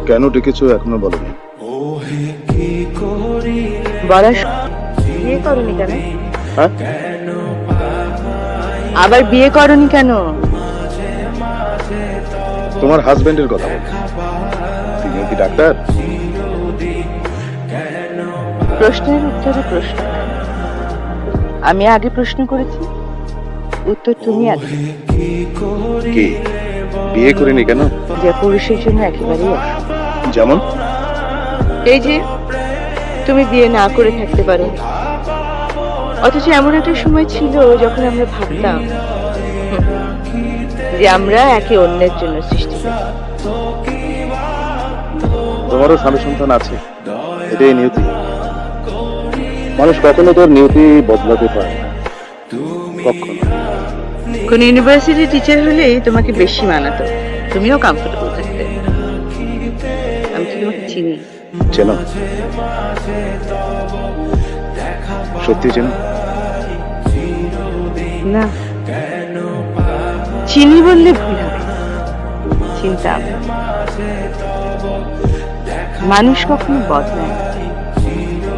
কেন ডেকেছো এখনো বলোনি? বলার বিয়ে করনি কেন? হ্যাঁ, আবার বিয়ে করনি কেন? তোমার হাজবেন্ডের কথা বল। তিনিও কি ডাক্তার? প্রশ্নের উত্তরে প্রশ্ন। আমি আগে প্রশ্ন করেছি, উত্তর তুমি আগে। কি বিয়ে করিনি কেন? যে পুরুষের জন্য একেবারেই অসম্ভব। যেমন? এই যে তুমি বিয়ে না করে থাকতে পারো, অথচ এমন একটা সময় ছিল যখন আমরা ভাবতাম যে আমরা একে অন্যের জন্য সৃষ্টি করি। তোমারও স্বামী সন্তান আছে, এটাই নিয়তি। মানুষ কখনো তোর নিয়তি বদলাতে পারে না, কখনো। কোন ইউনিভার্সিটি টিচার হলেই তোমাকে বেশি মানাতো, তুমিও কমফোর্টেবল থাকতে। আমি কি তোমাকে চিনি? চেনো? সত্যি চেনো? না, চিনি বললে ভুল হবে, চিন্তা। মানুষ কখনো বদলায় না।